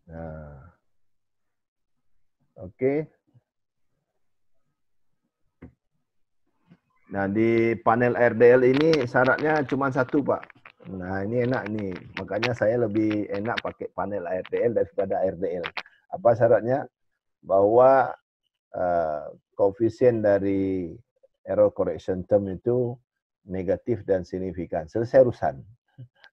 Nah, oke. Nah, di panel RDL ini syaratnya cuma satu, Pak. Nah, ini enak nih. Makanya saya lebih enak pakai panel RDL daripada RDL. Apa syaratnya? Bahwa koefisien dari error correction term itu negatif dan signifikan. Selesai urusan.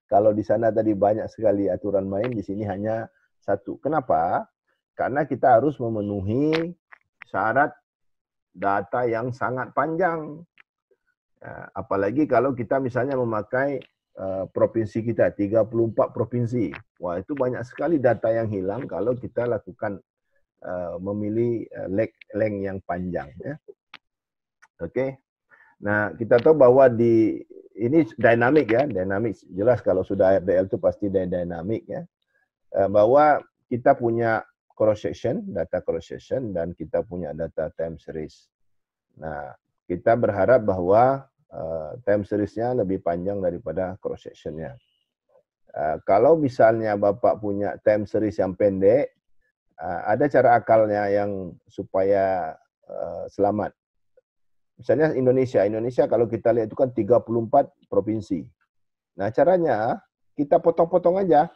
Kalau di sana tadi banyak sekali aturan main, di sini hanya satu. Kenapa? Karena kita harus memenuhi syarat data yang sangat panjang. Apalagi kalau kita misalnya memakai provinsi kita, 34 provinsi. Wah, itu banyak sekali data yang hilang kalau kita lakukan memilih length yang panjang. Ya. Oke. Nah, kita tahu bahwa ini dynamic ya, dynamic jelas kalau sudah RDL itu pasti dynamic ya. Bahwa kita punya cross section, data cross section, dan kita punya data time series. Nah, kita berharap bahwa time series-nya lebih panjang daripada cross section-nya. Kalau misalnya Bapak punya time series yang pendek, ada cara akalnya yang supaya selamat. Misalnya Indonesia kalau kita lihat itu kan 34 provinsi. Nah, caranya kita potong-potong aja.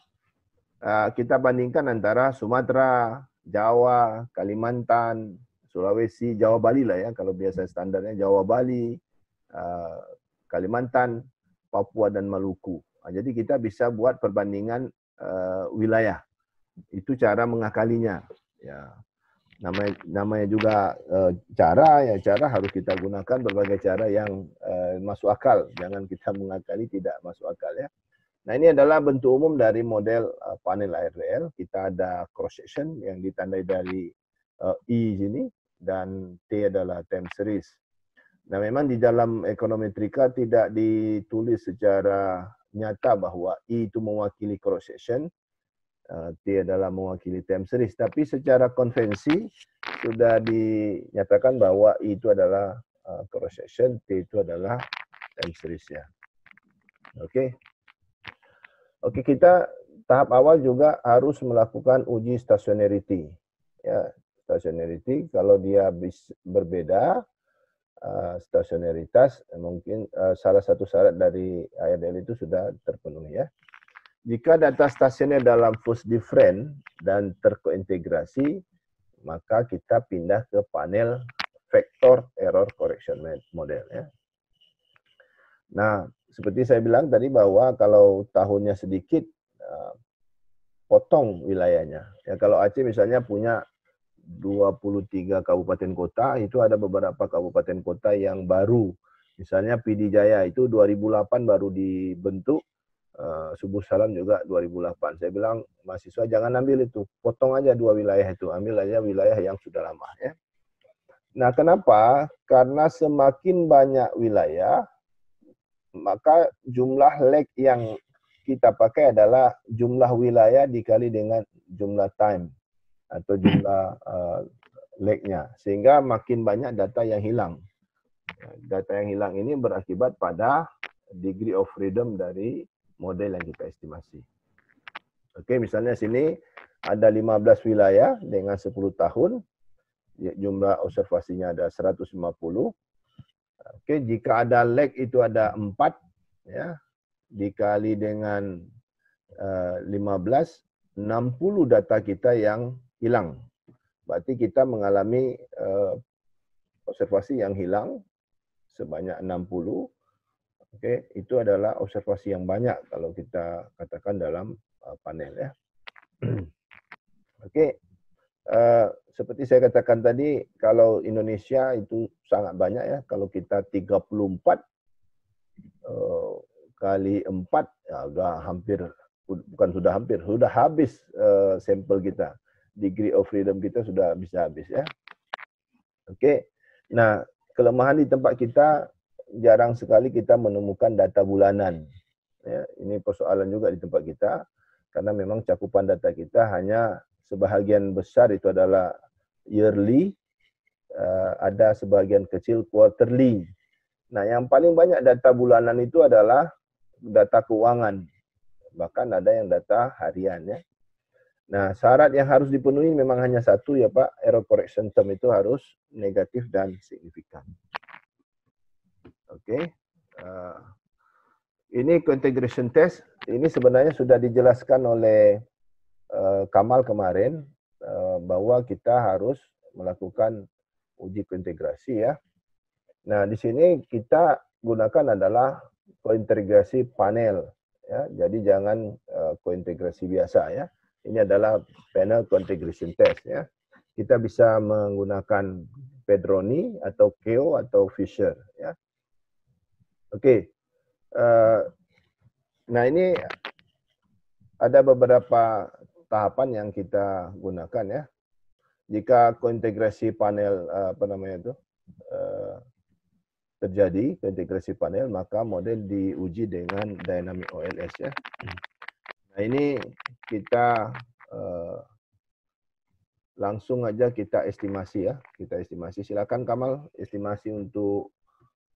Kita bandingkan antara Sumatera, Jawa, Kalimantan, Sulawesi, Jawa Bali lah ya, kalau biasa standarnya Jawa Bali, Kalimantan, Papua dan Maluku. Jadi kita bisa buat perbandingan wilayah. Itu cara mengakalinya. Ya, namanya juga cara harus kita gunakan berbagai cara yang masuk akal. Jangan kita mengakali tidak masuk akal ya. Nah, ini adalah bentuk umum dari model panel RDL. Kita ada cross section yang ditandai dari I sini dan T adalah time series. Nah, memang di dalam ekonometrika tidak ditulis secara nyata bahwa I itu mewakili cross section, T adalah mewakili time series, tapi secara konvensi sudah dinyatakan bahwa I itu adalah cross section, T itu adalah time series ya. Oke. Oke, kita tahap awal juga harus melakukan uji stationarity. Ya, stationarity kalau dia berbeda stasionaritas, mungkin salah satu syarat dari IRDL itu sudah terpenuhi ya. Jika data stasioner dalam fuse different dan terkointegrasi, maka kita pindah ke panel vector error correction model ya. Nah, seperti saya bilang tadi bahwa kalau tahunnya sedikit, potong wilayahnya. Ya, kalau Aceh misalnya punya 23 kabupaten kota, itu ada beberapa kabupaten kota yang baru. Misalnya PD Jaya itu 2008 baru dibentuk, Subuh Salam juga 2008. Saya bilang mahasiswa jangan ambil itu, potong aja dua wilayah itu, ambil aja wilayah yang sudah lama ya. Nah, kenapa? Karena semakin banyak wilayah, maka jumlah leg yang kita pakai adalah jumlah wilayah dikali dengan jumlah time atau jumlah leg-nya, sehingga makin banyak data yang hilang. Data yang hilang ini berakibat pada degree of freedom dari model yang kita estimasi. Oke, misalnya sini ada 15 wilayah dengan 10 tahun, jumlah observasinya ada 150. Oke, jika ada lag itu ada 4, ya, dikali dengan 15, 60 data kita yang hilang. Berarti kita mengalami observasi yang hilang sebanyak 60. Oke, itu adalah observasi yang banyak kalau kita katakan dalam panel ya. Oke, seperti saya katakan tadi, kalau Indonesia itu sangat banyak ya. Kalau kita 34 kali 4, ya udah hampir, bukan sudah hampir, sudah habis sampel kita. Degree of freedom kita sudah bisa habis ya. Oke, nah kelemahan di tempat kita, jarang sekali kita menemukan data bulanan. Ya, ini persoalan juga di tempat kita, karena memang cakupan data kita hanya sebahagian besar itu adalah yearly, ada sebagian kecil quarterly. Nah, yang paling banyak data bulanan itu adalah data keuangan, bahkan ada yang data harian ya. Nah, syarat yang harus dipenuhi memang hanya satu ya Pak, error correction term itu harus negatif dan signifikan. Oke. Ini co-integration test, ini sebenarnya sudah dijelaskan oleh Kamal kemarin, bahwa kita harus melakukan uji kointegrasi ya. Nah, di sini kita gunakan adalah kointegrasi panel ya. Jadi jangan kointegrasi biasa ya. Ini adalah panel co-integration test ya. Kita bisa menggunakan Pedroni atau Keo atau Fisher ya. Oke. Nah, ini ada beberapa tahapan yang kita gunakan ya. Jika kointegrasi panel terjadi kointegrasi panel, maka model diuji dengan dynamic OLS ya. Nah, ini kita langsung aja kita estimasi ya. Kita estimasi. Silakan Kamal, estimasi untuk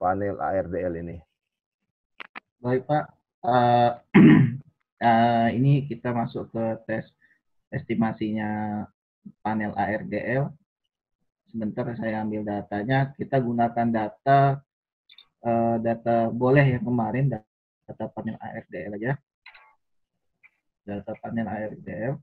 panel ARDL ini. Baik Pak, ini kita masuk ke tes estimasinya panel ARDL. Sebentar saya ambil datanya. Kita gunakan data boleh yang kemarin, data panel ARDL aja. Data panel ARDL.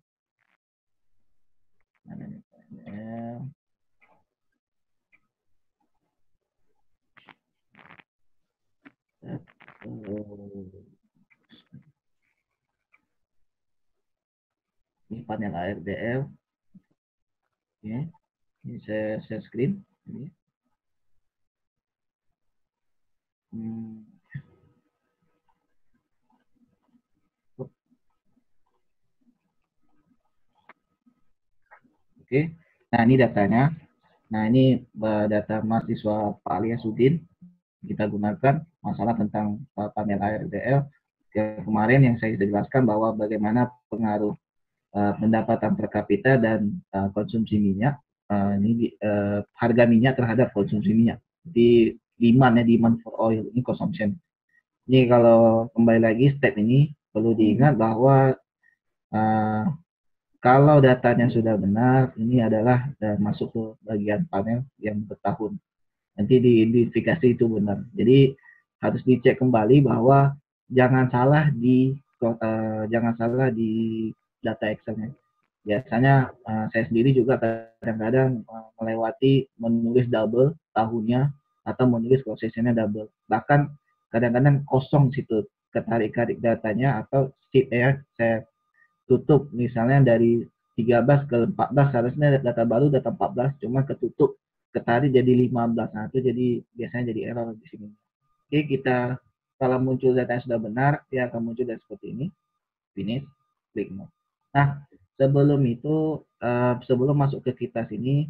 Ini panel ARDL. Oke. Ini saya share screen. Ini. Oke. Nah, ini datanya. Nah, ini data mahasiswa Pak Aliasudin. Kita gunakan masalah tentang panel ARDL. Kemarin yang saya sudah jelaskan bahwa bagaimana pengaruh pendapatan per kapita dan konsumsi minyak. Harga minyak terhadap konsumsi minyak. Di demand for oil ini consumption. Ini kalau kembali lagi step ini perlu diingat bahwa kalau datanya sudah benar, ini adalah masuk ke bagian panel yang bertahun. Nanti diidentifikasi itu benar. Jadi harus dicek kembali bahwa jangan salah di data Excel-nya. Biasanya saya sendiri juga kadang-kadang melewati menulis double tahunnya atau menulis prosesnya double. Bahkan kadang-kadang kosong situ ketarik-tarik datanya atau sheet ya saya tutup misalnya dari 13 ke 14 harusnya data baru data 14 cuma ketutup ketarik jadi 15. Nah, itu jadi biasanya jadi error di sini. Oke, kita kalau muncul data yang sudah benar, dia akan muncul dari seperti ini. Finish, klik no. Nah, sebelum itu sebelum masuk ke kita sini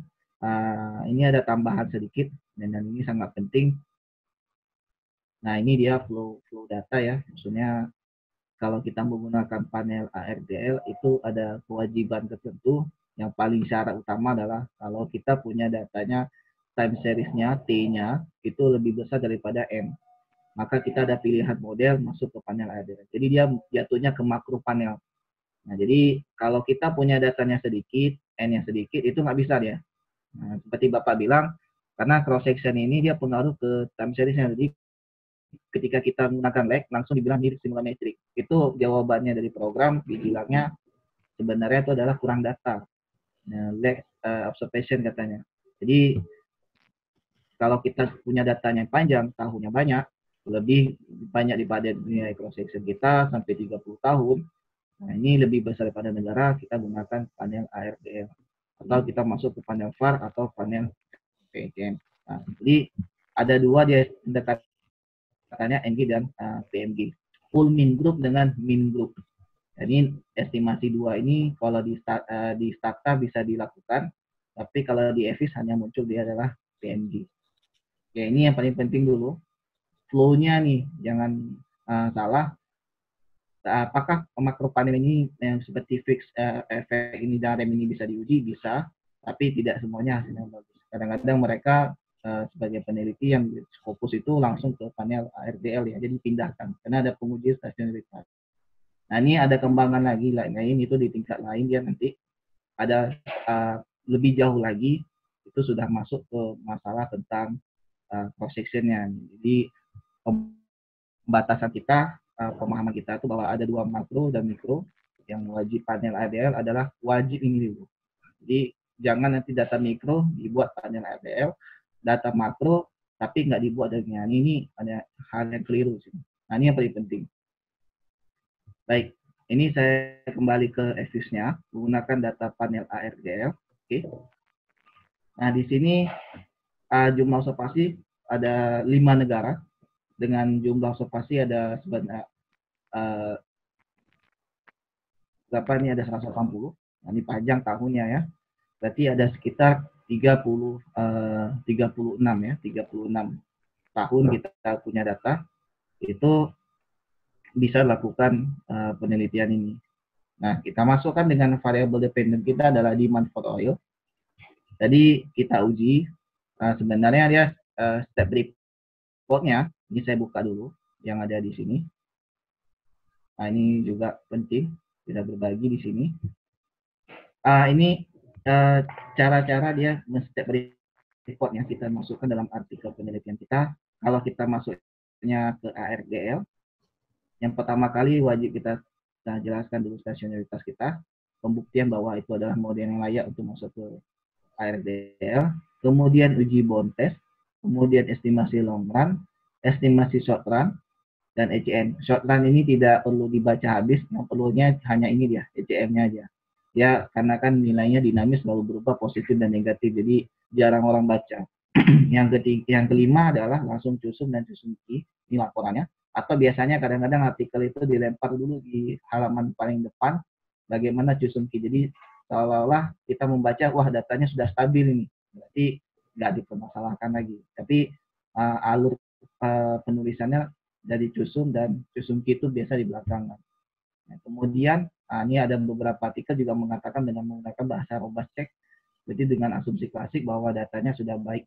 ini ada tambahan sedikit dan ini sangat penting. Nah, ini dia flow data ya. Maksudnya kalau kita menggunakan panel ARDL itu ada kewajiban tertentu. Yang paling syarat utama adalah kalau kita punya datanya time series-nya T-nya itu lebih besar daripada M. Maka kita ada pilihan model masuk ke panel ARDL. Jadi dia jatuhnya ke makro panel. Nah, jadi kalau kita punya datanya sedikit, N yang sedikit itu nggak bisa dia. Nah, seperti Bapak bilang, karena cross section ini dia pengaruh ke time series-nya. Jadi ketika kita menggunakan lag langsung dibilang mirip simulametrik. Itu jawabannya dari program dibilangnya sebenarnya itu adalah kurang data. Nah, lag observation katanya. Jadi kalau kita punya datanya panjang, tahunnya banyak, lebih banyak daripada nilai cross section kita sampai 30 tahun. Nah, ini lebih besar daripada negara, kita gunakan panel ARDL. Atau kita masuk ke panel VAR atau panel PGM. Nah, jadi ada dua dia katanya NG dan PMG. Full mean group dengan mean group. Jadi estimasi dua ini kalau di Stata bisa dilakukan, tapi kalau di EVIS hanya muncul dia adalah PMG. Ya, ini yang paling penting dulu. Flow-nya nih, jangan salah. Apakah makro panel ini yang seperti fix efek ini dan rem ini bisa diuji? Bisa, tapi tidak semuanya hasilnya bagus. Kadang-kadang mereka sebagai peneliti yang fokus itu langsung ke panel ARDL ya, jadi pindahkan karena ada penguji stasionitas. Nah, ini ada kembangan lagi lain itu di tingkat lain dia nanti ada lebih jauh lagi itu sudah masuk ke masalah tentang cross sectionnya. Jadi pembatasan kita, pemahaman kita itu bahwa ada dua makro dan mikro. Yang wajib panel ADL adalah wajib ini dulu. Jadi jangan nanti data mikro dibuat panel ADL, data makro tapi nggak dibuat dengan ini ada hal yang keliru sih. Nah, ini yang paling penting. Baik, ini saya kembali ke EVIS-nya menggunakan data panel ARGL. Oke. Nah, di sini jumlah observasi ada 5 negara dengan jumlah observasi ada sebenarnya berapa ini ada 180. Nah, ini panjang tahunnya ya. Berarti ada sekitar 36 ya, 36 tahun kita punya data itu bisa lakukan penelitian ini. Nah, kita masukkan dengan variabel dependent kita adalah demand for oil. Jadi kita uji sebenarnya dia step reportnya. Ini saya buka dulu yang ada di sini. Nah, ini juga penting kita berbagi di sini. Ini cara-cara dia step reportnya kita masukkan dalam artikel penelitian kita. Kalau kita masuknya ke ARGL, yang pertama kali wajib kita jelaskan dulu stasionaritas kita, pembuktian bahwa itu adalah model yang layak untuk masuk ke ARDL, kemudian uji bond test, kemudian estimasi long run, estimasi short run, dan ECM. Short run ini tidak perlu dibaca habis, yang perlunya hanya ini dia, ECM-nya aja. Ya, karena kan nilainya dinamis selalu berubah positif dan negatif, jadi jarang orang baca. Yang kelima adalah langsung cusum dan cusumki, ini laporannya. Atau biasanya kadang-kadang artikel itu dilempar dulu di halaman paling depan, bagaimana cusumki. Jadi seolah-olah kita membaca, wah datanya sudah stabil ini, berarti nggak dipermasalahkan lagi. Tapi alur penulisannya dari cusum dan cusumki itu biasa di belakang. Nah, kemudian ini ada beberapa artikel juga mengatakan dengan menggunakan bahasa robust check, berarti dengan asumsi klasik bahwa datanya sudah baik.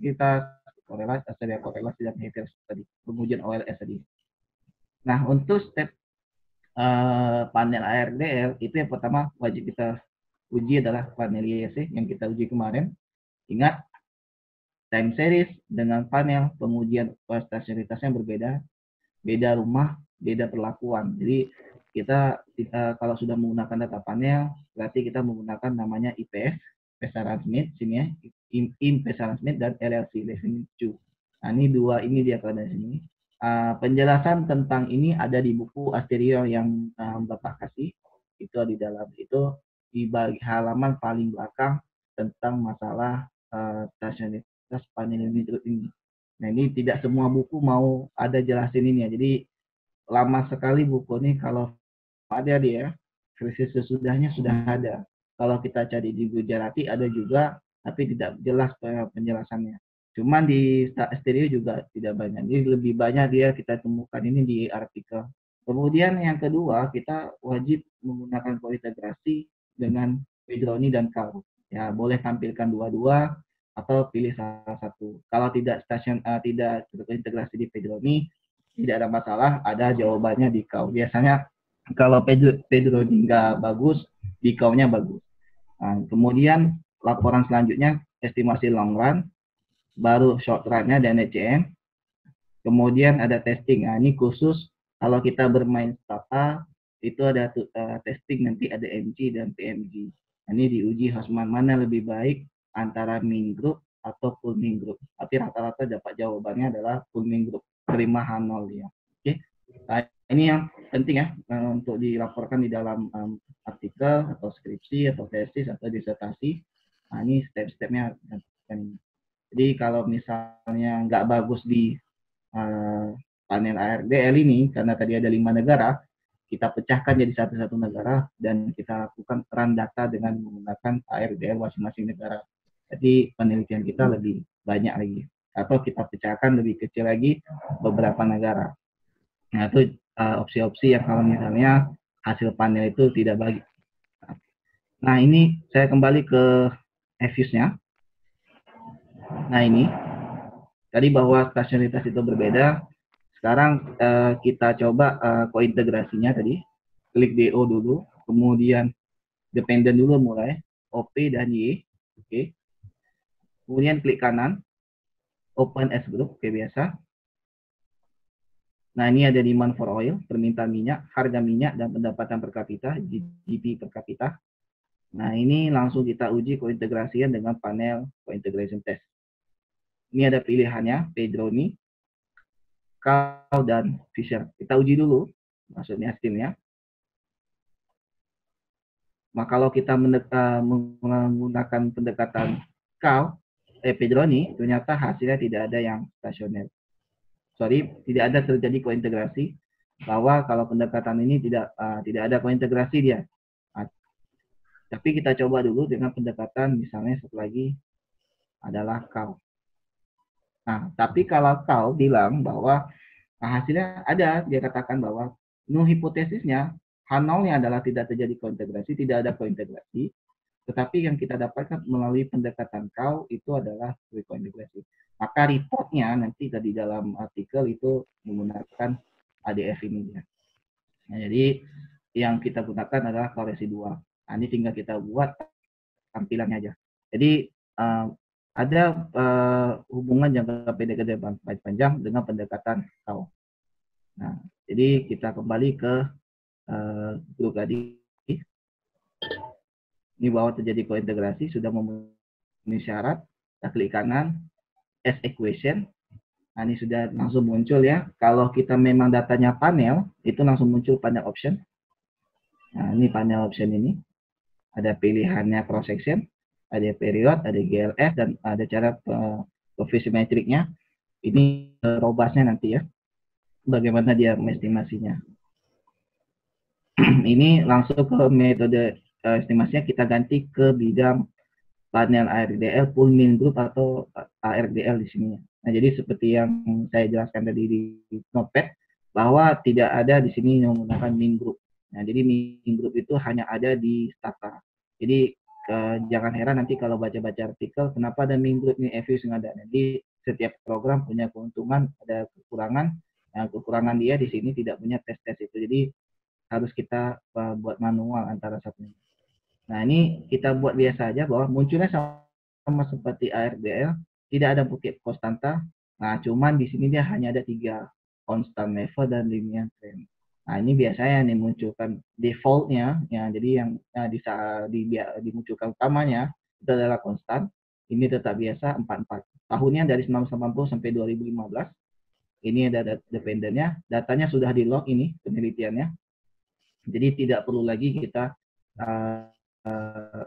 Kita korelasi dan behavior tadi, pengujian OLS tadi. Nah, untuk step panel ARDL itu yang pertama wajib kita uji adalah panel YC yang kita uji kemarin. Ingat, time series dengan panel pengujian stasionitasnya berbeda, beda rumah, beda perlakuan. Jadi kita kalau sudah menggunakan data panel, berarti kita menggunakan namanya IPS, Pesaran Smith, sini ya, Pesaran Smith dan LLC, Listening to. Nah, ini dua ini dia kalau dari sini. Penjelasan tentang ini ada di buku Asterio yang Bapak kasih. Itu di dalam itu di halaman paling belakang tentang masalah stasionitas panel ini. Nah, ini tidak semua buku mau ada jelasin ini ya. Jadi lama sekali buku ini kalau ada dia, versi sesudahnya sudah ada. Kalau kita cari di Gujarati ada juga, tapi tidak jelas penjelasannya. Cuman di Stereo juga tidak banyak. Jadi lebih banyak dia kita temukan ini di artikel. Kemudian yang kedua, kita wajib menggunakan kointegrasi dengan Pedroni dan Kau. Ya, boleh tampilkan dua-dua atau pilih salah satu. Kalau tidak tidak terintegrasi di Pedroni, tidak ada masalah, ada jawabannya di Kau. Biasanya kalau Pedroni nggak bagus, di Kau-nya bagus. Nah, kemudian laporan selanjutnya estimasi long run, baru short run-nya dan ECM. Kemudian ada testing. Nah, ini khusus kalau kita bermain stata, itu ada testing nanti ada MG dan PMG. Nah, ini diuji Hasman mana lebih baik antara mean group atau full mean group. Tapi rata-rata dapat jawabannya adalah full mean group. Terima H0 ya. Oke. Nah, ini yang penting ya untuk dilaporkan di dalam artikel atau skripsi atau tesis atau disertasi. Nah, ini step-stepnya. Jadi kalau misalnya nggak bagus di panel ARDL ini, karena tadi ada 5 negara, kita pecahkan jadi satu-satu negara dan kita lakukan run data dengan menggunakan ARDL masing-masing negara. Jadi penelitian kita lebih banyak lagi. Atau kita pecahkan lebih kecil lagi beberapa negara. Nah, itu opsi-opsi yang kalau misalnya hasil panel itu tidak baik. Nah, ini saya kembali ke EVIS-nya. Nah, ini tadi bahwa stasionitas itu berbeda. Sekarang kita coba kointegrasinya tadi. Klik DO dulu, kemudian dependent dulu mulai, OP dan Y. Oke. Kemudian klik kanan, open as group, kayak biasa. Nah, ini ada demand for oil, permintaan minyak, harga minyak, dan pendapatan per kapita, GDP per kapita. Nah, ini langsung kita uji kointegrasian dengan panel co-integration test. Ini ada pilihannya, Pedroni, Cow, dan Fisher. Kita uji dulu, maksudnya hasilnya. Maka kalau kita menggunakan pendekatan Cow, Pedroni, ternyata hasilnya tidak ada yang stasioner. Sorry, tidak ada terjadi kointegrasi, bahwa kalau pendekatan ini tidak ada kointegrasi dia. Tapi kita coba dulu dengan pendekatan, misalnya satu lagi adalah Cow. Nah, tapi kalau Cow bilang bahwa hasilnya ada, dia katakan bahwa null hipotesisnya, H0-nya adalah tidak terjadi kointegrasi, tidak ada kointegrasi, tetapi yang kita dapatkan melalui pendekatan Cow itu adalah kointegrasi. Maka reportnya nanti di dalam artikel itu menggunakan ADF ini. Nah, jadi yang kita gunakan adalah Cow residual. Nah, ini tinggal kita buat tampilannya aja. Jadi ada hubungan jangka pendek ke panjang dengan pendekatan Cow. Nah, jadi kita kembali ke grup tadi. Ini bahwa terjadi kointegrasi, sudah memenuhi syarat. Kita klik kanan, as equation. Nah, ini sudah langsung muncul ya. Kalau kita memang datanya panel, itu langsung muncul panel option. Nah, ini panel option ini. Ada pilihannya cross section, ada period, ada GLF, dan ada cara koefisimetriknya. Ini robustnya nanti ya, bagaimana dia estimasinya. Ini langsung ke metode estimasinya, kita ganti ke bidang panel ARDL full mean group atau ARDL di sini. Nah, jadi seperti yang saya jelaskan tadi di Notepad, bahwa tidak ada di sini yang menggunakan mean group. Nah, jadi mean group itu hanya ada di Stata. Jadi jangan heran nanti kalau baca-baca artikel, kenapa ada mean group, ini FU yang ada. Jadi setiap program punya keuntungan, ada kekurangan. Nah, kekurangan dia di sini tidak punya tes-tes itu. Jadi harus kita buat manual antara satunya. Nah, ini kita buat biasa aja, bahwa munculnya sama seperti ARDL, tidak ada bukit konstanta. Nah, cuman di sini dia hanya ada 3, constant level dan linear trend. Nah, ini biasanya yang dimunculkan defaultnya, ya, jadi yang dimunculkan utamanya itu adalah konstan. Ini tetap biasa 44. Tahunnya dari 1980 sampai 2015. Ini ada dependennya, datanya sudah di log ini penelitiannya. Jadi tidak perlu lagi kita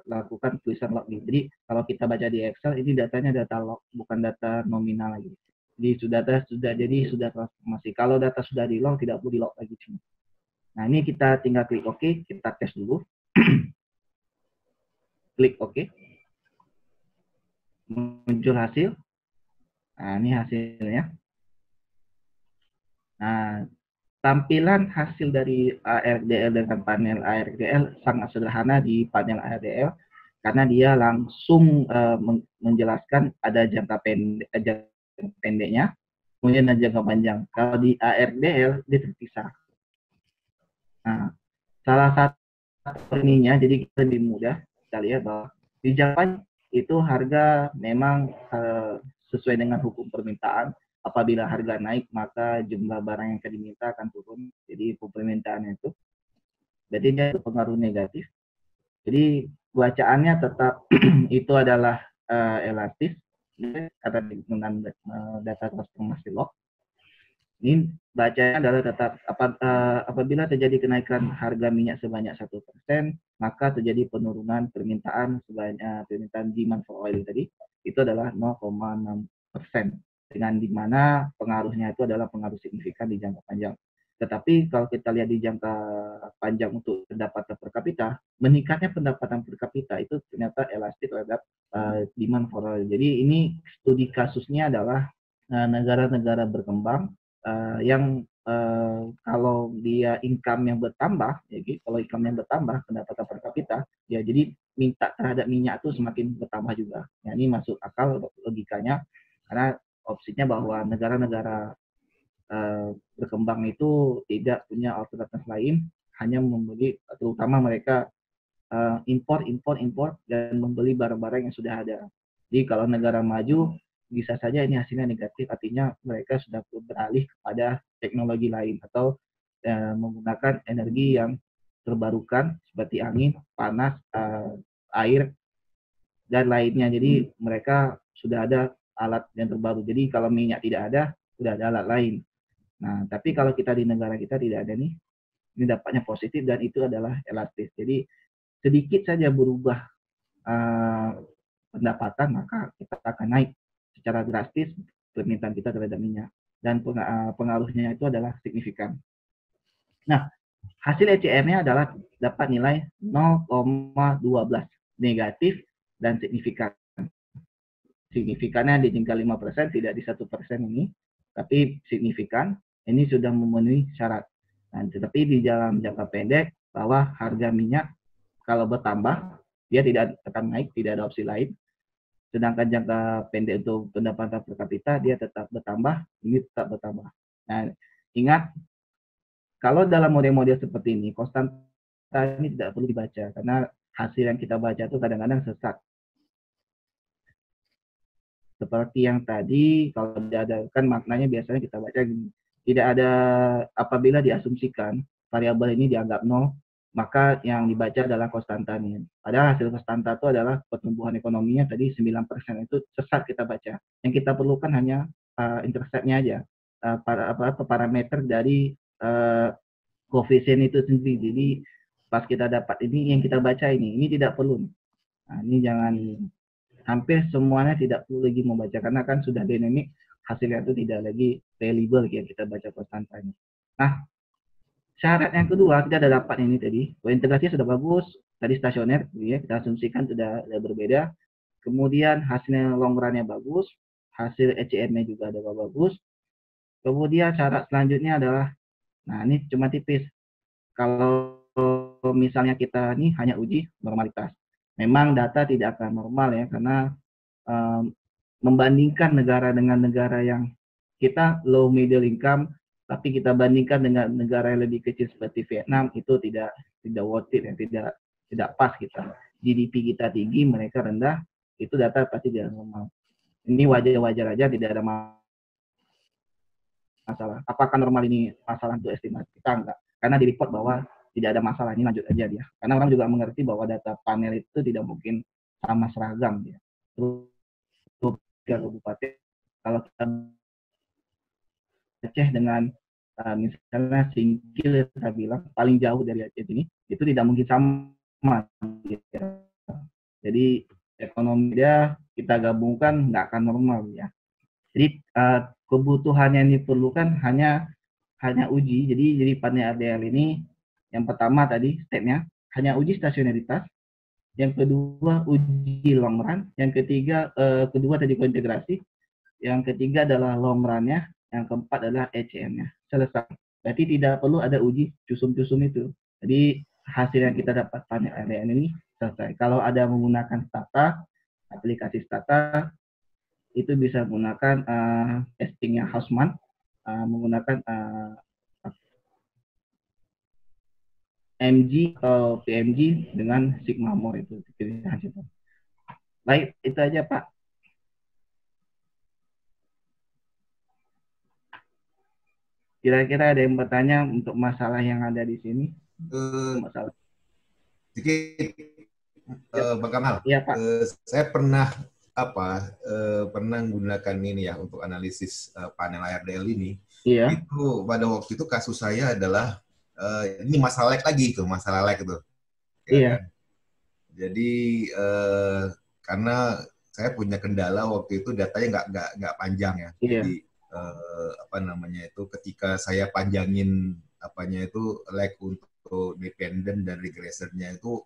lakukan tulisan log. Jadi kalau kita baca di Excel, ini datanya data log, bukan data nominal lagi. Jadi sudah transformasi. Kalau data sudah di log, tidak perlu di log lagi. Nah, ini kita tinggal klik OK, kita tes dulu. Klik OK. Muncul hasil. Nah, ini hasilnya. Nah, tampilan hasil dari ARDL dengan panel ARDL sangat sederhana di panel ARDL, karena dia langsung menjelaskan ada jangka pendeknya, kemudian ada jangka panjang. Kalau di ARDL dia terpisah. Nah, salah satu ininya, jadi kita lebih mudah kita lihat bahwa di jangka panjang itu harga memang sesuai dengan hukum permintaan. Apabila harga naik, maka jumlah barang yang diminta akan turun. Jadi permintaannya itu, berarti dia pengaruh negatif. Jadi bacaannya tetap itu adalah elastis, kata dengan data transformasi log. Ini bacanya adalah tetap apabila terjadi kenaikan harga minyak sebanyak 1%, maka terjadi penurunan permintaan sebanyak permintaan demand for oil tadi itu adalah 0,6%. Dengan dimana pengaruhnya itu adalah pengaruh signifikan di jangka panjang. Tetapi kalau kita lihat di jangka panjang untuk pendapatan per kapita, meningkatnya pendapatan per kapita itu ternyata elastis terhadap demand for oil. Jadi ini studi kasusnya adalah negara-negara berkembang yang kalau dia income yang bertambah, ya, kalau income yang bertambah pendapatan per kapita, ya jadi minta terhadap minyak itu semakin bertambah juga. Ya, ini masuk akal logikanya, karena opsinya bahwa negara-negara berkembang itu tidak punya alternatif lain, hanya membeli, terutama mereka impor dan membeli barang-barang yang sudah ada. Jadi kalau negara maju bisa saja ini hasilnya negatif, artinya mereka sudah beralih kepada teknologi lain atau menggunakan energi yang terbarukan seperti angin, panas, air, dan lainnya. Jadi mereka sudah ada alat yang terbaru. Jadi kalau minyak tidak ada, sudah ada alat lain. Nah, tapi kalau kita di negara kita tidak ada nih, ini dampaknya positif dan itu adalah elastis. Jadi sedikit saja berubah pendapatan, maka kita akan naik secara drastis permintaan kita terhadap minyak. Dan pengaruhnya itu adalah signifikan. Nah, hasil ECR-nya adalah dapat nilai 0,12 negatif dan signifikan. Signifikannya di tingkat 5%, tidak di 1% ini, tapi signifikan ini sudah memenuhi syarat. Nah, tetapi di dalam jangka pendek bahwa harga minyak kalau bertambah dia tidak akan naik, tidak ada opsi lain. Sedangkan jangka pendek untuk pendapatan per kapita dia tetap bertambah, ini tetap bertambah. Nah, ingat kalau dalam model-model seperti ini konstanta ini tidak perlu dibaca karena hasil yang kita baca itu kadang-kadang sesat. Seperti yang tadi, kalau tidak ada, kan maknanya biasanya kita baca gini, tidak ada, apabila diasumsikan variabel ini dianggap nol, maka yang dibaca adalah konstantanya. Padahal hasil konstanta itu adalah pertumbuhan ekonominya tadi 9%, itu sesat kita baca. Yang kita perlukan hanya interceptnya aja, parameter dari koefisien itu sendiri. Jadi pas kita dapat ini, yang kita baca ini tidak perlu. Nah, ini jangan, hampir semuanya tidak perlu lagi membaca karena kan sudah dinamik, hasilnya itu tidak lagi reliable yang kita baca konstantanya. Nah, syarat yang kedua kita ada dapat ini tadi, integrasi sudah bagus, tadi stasioner ya, kita asumsikan sudah berbeda. Kemudian hasilnya long run-nya bagus, hasil ECM-nya juga ada bagus. Kemudian syarat selanjutnya adalah, nah ini cuma tipis. Kalau misalnya kita ini hanya uji normalitas, memang data tidak akan normal ya, karena membandingkan negara dengan negara yang kita low middle income, tapi kita bandingkan dengan negara yang lebih kecil seperti Vietnam, itu tidak worth it ya, tidak pas kita. GDP kita tinggi, mereka rendah, itu data pasti tidak normal. Ini wajar-wajar aja, tidak ada masalah. Apakah normal ini masalah untuk estimasi? Kita enggak. Karena di report bahwa tidak ada masalah, ini lanjut aja dia. Karena orang juga mengerti bahwa data panel itu tidak mungkin sama seragam dia. Untuk kabupaten, kalau kita Aceh dengan misalnya Singkil, kita bilang paling jauh dari Aceh ini, itu tidak mungkin sama. Jadi ekonomi dia kita gabungkan nggak akan normal ya. Jadi kebutuhan yang diperlukan hanya uji. Jadi panel RDL ini yang pertama tadi stepnya hanya uji stasionaritas, yang kedua uji long run, yang ketiga kedua tadi kointegrasi, yang ketiga adalah long run-nya, yang keempat adalah ECM-nya. Selesai. Berarti tidak perlu ada uji cusum-cusum itu. Jadi hasil yang kita dapat panel RDL ini selesai. Kalau ada menggunakan Stata, aplikasi Stata, itu bisa menggunakan testingnya Hausman, menggunakan MG atau PMG dengan Sigma More, itu pilihan situ. Baik, itu aja Pak. Kira-kira ada yang bertanya untuk masalah yang ada di sini? Masalah. Sedikit, Bang Kamal. Iya Pak. Saya pernah menggunakan ini ya untuk analisis panel ARDL ini. Iya. Itu pada waktu itu kasus saya adalah ini masalah lag lagi itu, masalah lag itu. Ya, iya. Kan? Jadi karena saya punya kendala waktu itu datanya nggak panjang ya. Iya. Jadi ketika saya panjangin lag untuk dependent dan regressornya itu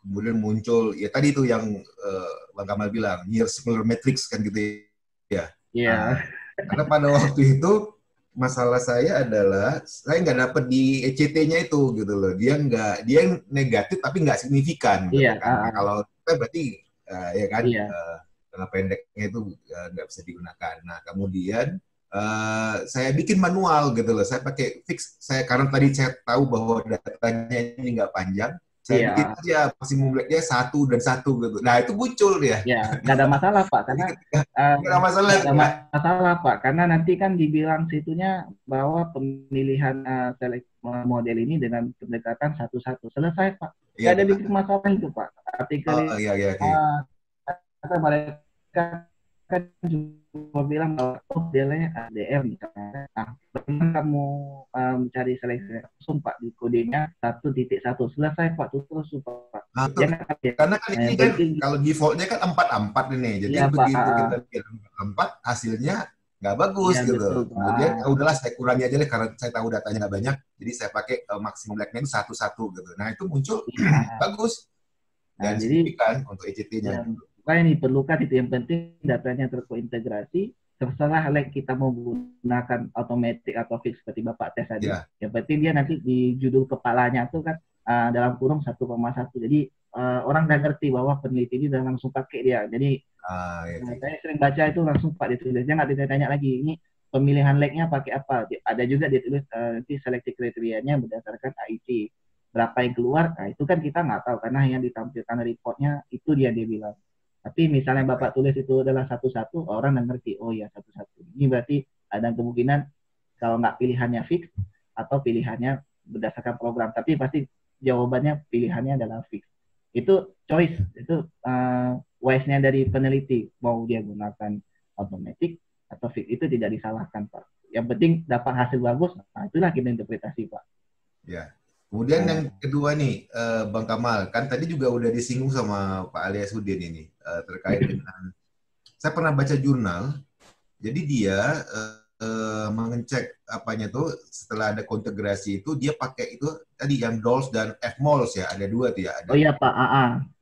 kemudian muncul ya tadi itu yang Bang Kamal bilang near similar matrix kan gitu ya. Iya. Karena pada waktu itu masalah saya adalah saya nggak dapat di ECT-nya itu gitu loh. Dia negatif tapi nggak signifikan. Iya. Gitu kan. Nah, kalau kita berarti ya kan iya. jangka pendeknya itu nggak bisa digunakan. Nah kemudian saya bikin manual gitu loh. Saya pakai fix. Karena tadi saya tahu bahwa datanya ini nggak panjang. Saya bikin Iya, aja maksimum blacknya 1 dan 1 gitu. Nah itu muncul dia. ya, nggak ada masalah Pak, Jadi karena ketika eh, nggak ada masalah nggak itu ada ya. masalah Pak, karena nanti kan dibilang situnya bahwa pemilihan model ini dengan pendekatan satu-satu selesai Pak. Iya Nggak ada kan? bikin masalah itu Pak. Artikel Oh iya iya oke. kata mereka kan cuma bilang bahwa oh nilainya ADM misalnya. Nah, bagaimana kamu mencari seleksi langsung Pak di kodenya 1.1 selesai Pak, terus Pak. Nah, tuh. Jangan ya. Karena kan Nah, ini yang kan penting kalau defaultnya kan 4-4 ini. Jadi iya Pak. begitu kita bikin 4 hasilnya nggak bagus Iya gitu. betul Kemudian Pak. udahlah saya kurangi aja deh karena saya tahu datanya nggak banyak. Jadi saya pakai maksimum blacknya itu 1-1 gitu. Nah itu muncul Iya. bagus Nah, dan jadi signifikan untuk ECT-nya yang gitu. ini diperlukan itu yang penting datanya terkointegrasi. Terserah like kita mau gunakan automatic atau fix seperti Bapak tes tadi. Ya, Yang penting dia nanti di judul kepalanya tuh kan dalam kurung 1,1. Jadi orang udah ngerti bahwa peneliti ini udah langsung pakai dia. Jadi ya, saya sering baca itu langsung Pak ditulis. Dia nggak ditanya lagi ini pemilihan like-nya pakai apa. Ada juga ditulis nanti seleksi kriterianya berdasarkan AIC. Berapa yang keluar, nah itu kan kita nggak tahu karena yang ditampilkan reportnya itu dia bilang. Tapi misalnya Bapak tulis itu adalah satu-satu, orang nggak ngerti. Oh ya satu-satu. Ini berarti ada kemungkinan kalau nggak pilihannya fix atau pilihannya berdasarkan program. Tapi pasti jawabannya pilihannya adalah fix. Itu choice, itu wise-nya dari peneliti. Mau dia gunakan automatic atau fix itu tidak disalahkan Pak. Yang penting dapat hasil bagus, nah itulah kita interpretasi Pak. ya. Kemudian yang kedua nih, Bang Kamal, kan tadi juga udah disinggung sama Pak Aliasudin ini terkait dengan, saya pernah baca jurnal, jadi dia mengecek apanya tuh setelah ada kontegrasi itu dia pakai itu tadi yang DOLS dan FMOLS ya, ada dua tuh ya, Oh ada. iya Pak,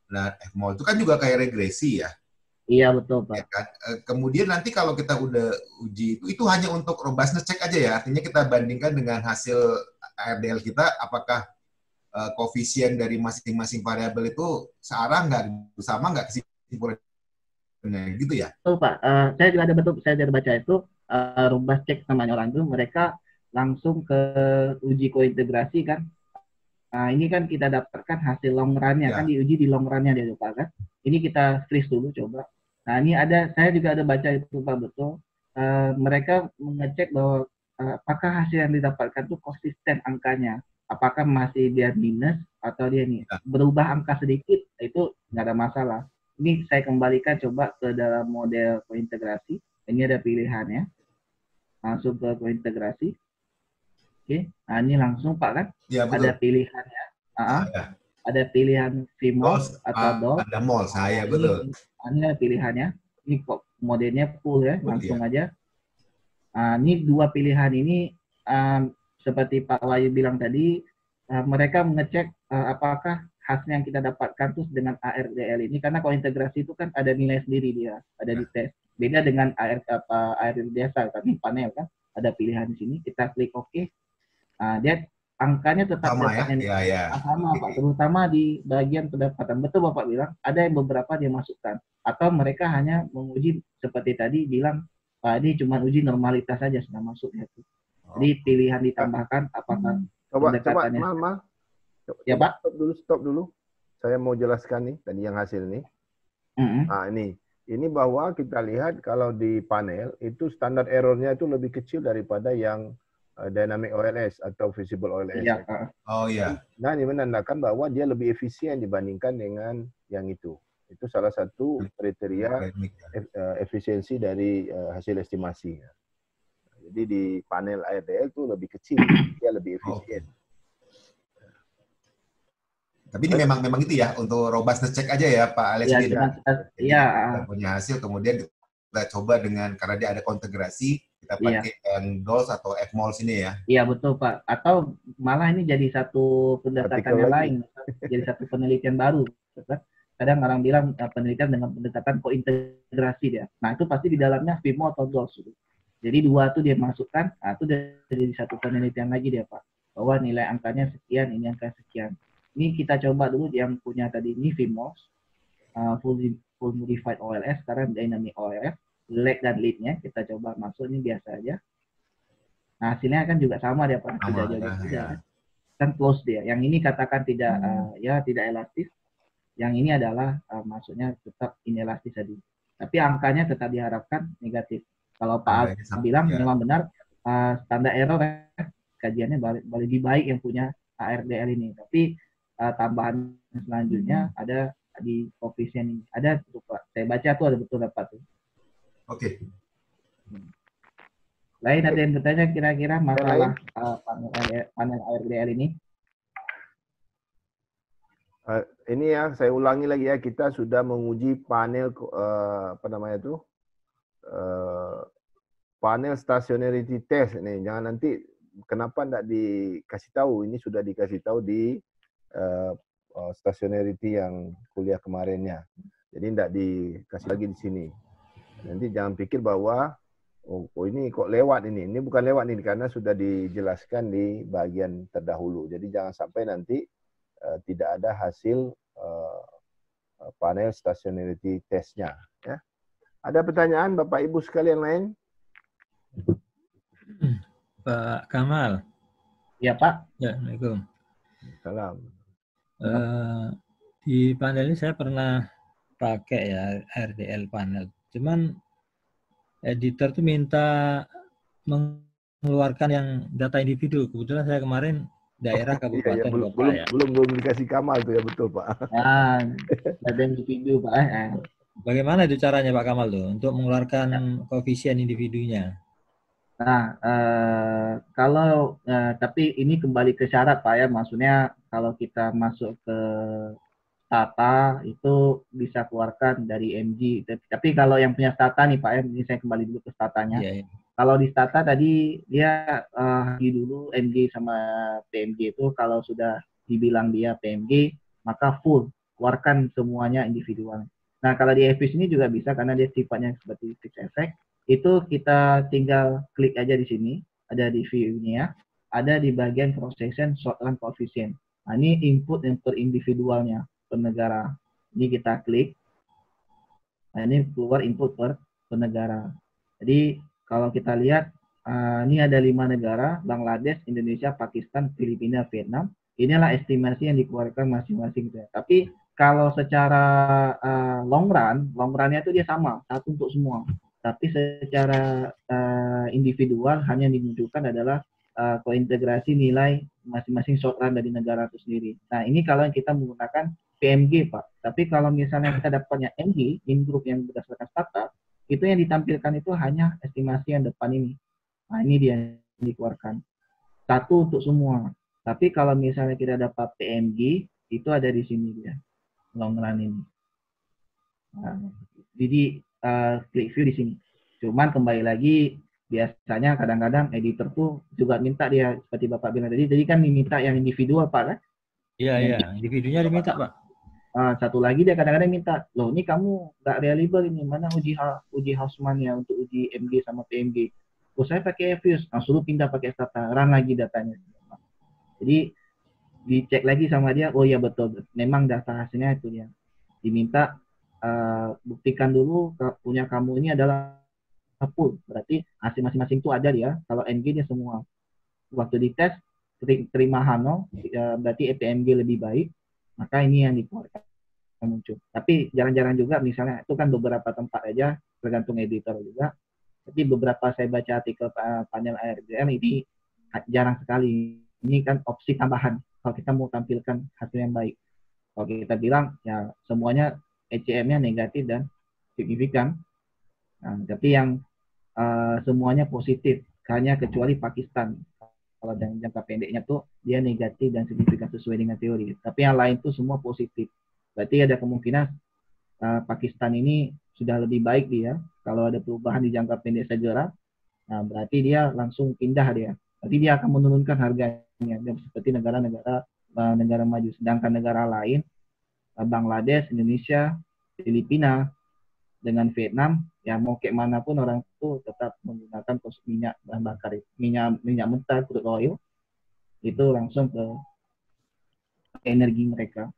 Nah, FMOL itu kan juga kayak regresi ya. Iya betul Ya Pak. kan? Kemudian nanti kalau kita udah uji itu hanya untuk robustness check aja ya, artinya kita bandingkan dengan hasil ARDL kita, apakah koefisien dari masing-masing variabel itu searah nggak, sama nggak kesimpulannya gitu ya? Betul Pak, saya juga ada betul, saya ada baca itu robust check namanya orang itu mereka langsung ke uji kointegrasi kan. Nah, ini kan kita dapatkan hasil long run-nya, kan diuji di long run-nya dia Pak kan. Ini kita freeze dulu coba. Nah, ini ada, saya juga ada baca itu Pak betul. Mereka mengecek bahwa apakah hasil yang didapatkan itu konsisten angkanya. Apakah masih dia minus atau dia nih berubah angka sedikit, itu nggak ada masalah. Ini saya kembalikan coba ke dalam model kointegrasi. Ini ada pilihannya. Langsung ke kointegrasi. Oke, nah ini langsung Pak kan, Ya, ada betul. pilihannya, Ya. ada pilihan VMOS atau DOL, ada mol saya betul. Ini ada pilihannya, ini kok modelnya full ya, langsung aja. Ini dua pilihan ini seperti Pak Wahyu bilang tadi, mereka mengecek apakah hasil yang kita dapatkan terus dengan ARDL ini, karena kalau integrasi itu kan ada nilai sendiri dia, ada di tes. Beda dengan ARDL biasa kan, panel kan, ada pilihan di sini, kita klik OK. Dia angkanya tetap sama ya, sama Pak, terutama di bagian pendapatan. Betul Bapak bilang, ada yang beberapa dia masukkan, atau mereka hanya menguji seperti tadi bilang, Pak ini cuma uji normalitas saja sudah masuk ya. Jadi pilihan ditambahkan apakah pendekatannya. Ya Pak. Stop dulu. Saya mau jelaskan nih tadi yang hasil nih. Nah ini bahwa kita lihat kalau di panel itu standar errornya itu lebih kecil daripada yang dynamic OLS atau visible OLS. Iya, oh iya. Nah, ini menandakan bahwa dia lebih efisien dibandingkan dengan yang itu. Itu salah satu kriteria efisiensi dari hasil estimasi. Jadi di panel ARDL itu lebih kecil, dia lebih efisien. Tapi ini memang itu ya untuk robustness check aja ya Pak Alex. Iya. Kita punya hasil kemudian kita coba dengan karena dia ada kontegrasi. Kita pakai yang DOLS atau FMOL sini ya. Iya betul Pak. Atau malah ini jadi satu pendekatan yang lain, jadi satu penelitian baru. Kadang orang bilang penelitian dengan pendekatan kointegrasi dia. Nah itu pasti di dalamnya VMO atau DOLS. Jadi dua tuh dia masukkan, nah itu jadi satu penelitian lagi dia Pak. Bahwa nilai angkanya sekian, ini angka sekian. Ini kita coba dulu yang punya tadi ini VMOS, full modified OLS, sekarang dynamic OLS. lag dan lead-nya, kita coba masuk ini biasa aja. Nah, hasilnya kan juga sama dia Pak, tidak Sama jauh ya, beda ya. kan. Kan close dia. Yang ini katakan tidak ya tidak elastis. Yang ini adalah maksudnya tetap inelastis tadi. Tapi angkanya tetap diharapkan negatif. Kalau Pak Al Angkanya sama bilang ya. memang benar standar error kajiannya lebih baik yang punya ARDL ini. Tapi tambahan selanjutnya ada di koefisien ini. Ada tuh Pak. Saya baca tuh ada betul dapat tuh. Oke. Lain ada yang bertanya kira-kira masalah panel ARDL ini? Ini ya, saya ulangi lagi ya, kita sudah menguji panel apa namanya itu, panel stationarity test ini. Jangan nanti kenapa tidak dikasih tahu? Ini sudah dikasih tahu di stationarity yang kuliah kemarinnya. Jadi tidak dikasih lagi di sini. Nanti jangan pikir bahwa oh ini kok lewat ini. Ini bukan lewat ini karena sudah dijelaskan di bagian terdahulu. Jadi jangan sampai nanti tidak ada hasil panel stationarity testnya. Ya. Ada pertanyaan Bapak Ibu sekalian lain? Pak Kamal. Ya Pak. Ya, Assalamualaikum. Salam. Di panel ini saya pernah pakai ya RDL panel. Cuman editor tuh minta mengeluarkan yang data individu. Kebetulan saya kemarin daerah kabupaten kota ya. Belum dikasih Kamal tuh ya, betul Pak. Nah, ada individu Pak. Bagaimana itu caranya Pak Kamal tuh untuk mengeluarkan koefisien individunya? Nah, kalau tapi ini kembali ke syarat Pak ya, maksudnya kalau kita masuk ke Stata itu bisa keluarkan dari MG. Tapi kalau yang punya Stata nih Pak ya, ini saya kembali dulu ke Statanya. Iya. Kalau di Stata tadi dia dulu MG sama PMG itu kalau sudah dibilang dia PMG maka full keluarkan semuanya individual. Nah kalau di EFIS ini juga bisa karena dia sifatnya seperti fixed effect. Itu kita tinggal klik aja di sini, ada di view-nya, ada di bagian cross section shortline coefficient. Nah ini input yang per individualnya per negara. Ini kita klik. Nah ini keluar input per negara. Jadi kalau kita lihat, ini ada 5 negara, Bangladesh, Indonesia, Pakistan, Filipina, Vietnam. Inilah estimasi yang dikeluarkan masing-masing. Tapi kalau secara long run-nya itu dia sama, satu untuk semua. Tapi secara individual hanya dimunculkan adalah kointegrasi nilai masing-masing short run dari negara itu sendiri. Nah ini kalau kita menggunakan PMG Pak. Tapi kalau misalnya kita dapatnya MG, in group yang berdasarkan Stata, itu yang ditampilkan itu hanya estimasi yang depan ini. Nah ini dia yang dikeluarkan. Satu untuk semua. Tapi kalau misalnya kita dapat PMG, itu ada di sini dia. Long run ini. Nah, jadi klik view di sini. Cuman kembali lagi, biasanya kadang-kadang editor tuh juga minta dia, seperti Bapak bilang tadi, jadi kan diminta yang individual Pak kan? Iya, individunya diminta Pak. Satu lagi dia kadang-kadang minta, loh ini kamu nggak reliable ini, mana uji Hausmann-nya untuk uji MG sama PMG. Oh saya pakai EFIS, suruh pindah pakai Stata, run lagi datanya. Jadi dicek lagi sama dia, oh ya betul, memang data hasilnya itu dia. Diminta buktikan dulu punya kamu ini adalah full, berarti hasil masing-masing itu ada dia. Kalau MG dia semua. Waktu dites terima Hano, berarti PMG lebih baik. Maka ini yang dikeluarkan muncul. Tapi jarang-jarang juga misalnya itu kan beberapa tempat aja tergantung editor juga. Tapi beberapa saya baca artikel panel ARDL ini jarang sekali. Ini kan opsi tambahan kalau kita mau tampilkan hasil yang baik. Kalau kita bilang ya semuanya ECM-nya negatif dan signifikan. Nah, tapi yang semuanya positif hanya kecuali Pakistan. Kalau jangka pendeknya tuh dia negatif dan signifikan sesuai dengan teori. Tapi yang lain tuh semua positif. Berarti ada kemungkinan Pakistan ini sudah lebih baik dia. Kalau ada perubahan di jangka pendek segera, nah berarti dia langsung pindah dia. Berarti dia akan menurunkan harganya. Seperti negara maju. Sedangkan negara lain, Bangladesh, Indonesia, Filipina, dengan Vietnam, ya mau kayak manapun orang itu tetap menggunakan minyak bahan bakar, minyak mentah, crude oil, itu langsung ke energi mereka.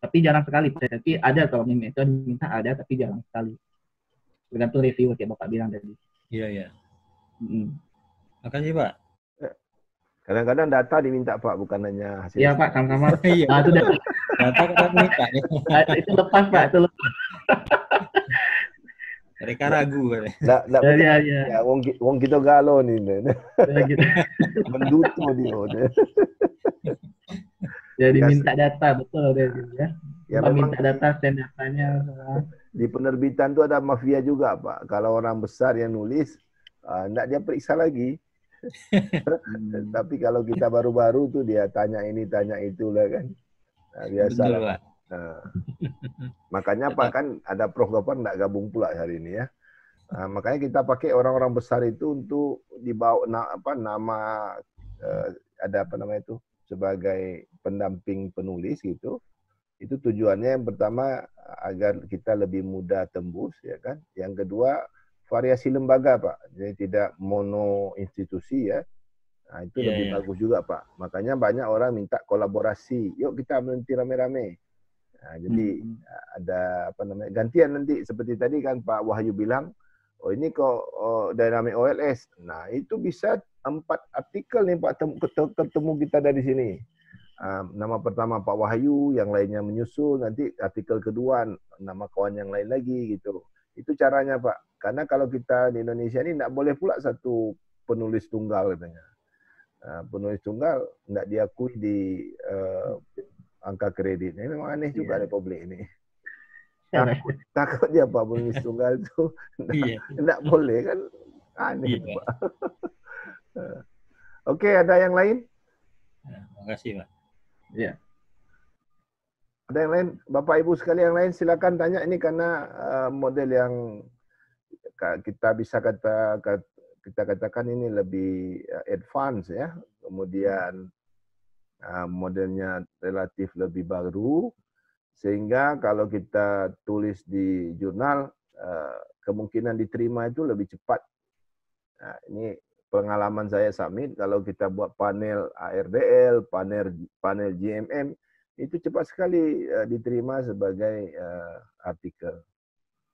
Tapi jarang sekali, tapi ada kalau minta ada, tapi jarang sekali. tergantung review kayak Bapak bilang tadi. Iya, iya. Mm. Makasih, Pak. Kadang-kadang data diminta Pak, bukan hanya hasil. Iya Pak, sama-sama. Iya. Itu udah Data kita minta nih. itu lepas Pak, itu lepas. Mereka ragu. Nggak Ya, percaya. ya. Ya, wong kita galau nih. Ya, gitu. Menduto dia. Jadi minta data, betul deh. Ya. Ya, Cuma memang minta data, send datanya. di penerbitan tuh ada mafia juga Pak. Kalau orang besar yang nulis, enggak dia periksa lagi. Tapi kalau kita baru-baru tuh dia tanya ini, tanya itu lah kan. Nah, biasa Betul, lah. Pak. Nah, makanya Pak kan ada Prof. Gopar enggak gabung pula hari ini ya. Makanya kita pakai orang-orang besar itu untuk dibawa nama ada apa namanya itu sebagai pendamping penulis gitu. Itu tujuannya yang pertama agar kita lebih mudah tembus ya kan. Yang kedua variasi lembaga Pak. Jadi tidak mono institusi ya. Nah, itu lebih bagus juga Pak. Makanya banyak orang minta kolaborasi. Yuk kita meneliti rame-rame. Nah, jadi ada apa namanya gantian nanti seperti tadi kan Pak Wahyu bilang, oh ini kok dynamic OLS. Nah itu bisa 4 artikel nih Pak ketemu kita dari sini. Nama pertama Pak Wahyu, yang lainnya menyusul, nanti artikel kedua nama kawan yang lain lagi gitu. Itu caranya Pak. Karena kalau kita di Indonesia ini tidak boleh pula satu penulis tunggal katanya. Penulis tunggal tidak diakui di angka kredit. Ini memang aneh juga Republik ini. Takut dia Pak penulis tunggal itu tidak boleh kan, aneh Pak. Oke, ada yang lain? Terima kasih Pak. Ya. Ada yang lain, Bapak Ibu sekalian yang lain silakan tanya. Ini karena model yang kita bisa kita katakan ini lebih advance ya. Kemudian modelnya relatif lebih baru, sehingga kalau kita tulis di jurnal kemungkinan diterima itu lebih cepat. Nah, ini pengalaman saya submit, kalau kita buat panel ARDL, panel GMM, itu cepat sekali diterima sebagai artikel.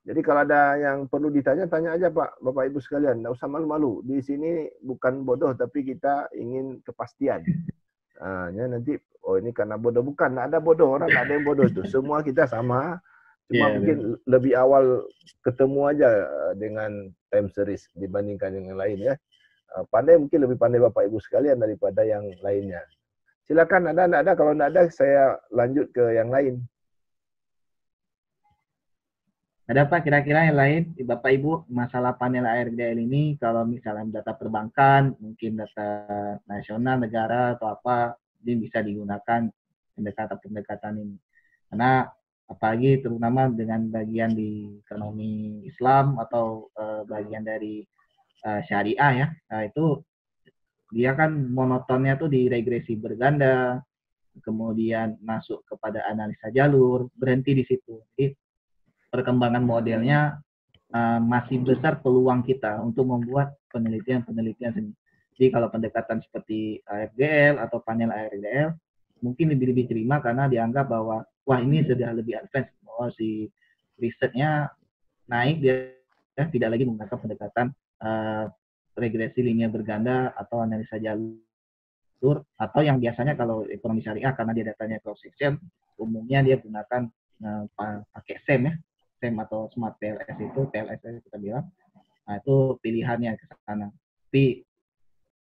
Jadi kalau ada yang perlu ditanya, tanya aja Pak, Bapak Ibu sekalian, nggak usah malu-malu. Di sini bukan bodoh, tapi kita ingin kepastian. Ya nanti, oh ini karena bodoh, bukan, nggak ada bodoh, orang nggak ada yang bodoh itu. Semua kita sama, cuma mungkin lebih awal ketemu aja dengan time series dibandingkan yang lain ya. Pandai mungkin lebih pandai Bapak Ibu sekalian daripada yang lainnya. Silakan, ada, kalau nggak ada saya lanjut ke yang lain. Ada Pak kira-kira yang lain, Bapak Ibu, masalah panel ARDL ini kalau misalnya data perbankan, mungkin data nasional, negara atau apa, ini bisa digunakan pendekatan-pendekatan ini. Karena apalagi terutama dengan bagian di ekonomi Islam atau bagian dari syariah ya, nah itu dia kan monotonnya tuh di regresi berganda, kemudian masuk kepada analisa jalur, berhenti di situ. Jadi perkembangan modelnya masih besar peluang kita untuk membuat penelitian-penelitian sendiri. Jadi kalau pendekatan seperti ARDL atau panel ARDL mungkin lebih diterima karena dianggap bahwa wah ini sudah lebih advance, bahwa si risetnya naik, dia tidak lagi menggunakan pendekatan regresi linear berganda atau analisa jalur, atau yang biasanya kalau ekonomi syariah karena dia datanya cross section, umumnya dia gunakan pakai SEM ya. SEM atau Smart PLS itu, PLS kita bilang, nah itu pilihannya ke sana. Tapi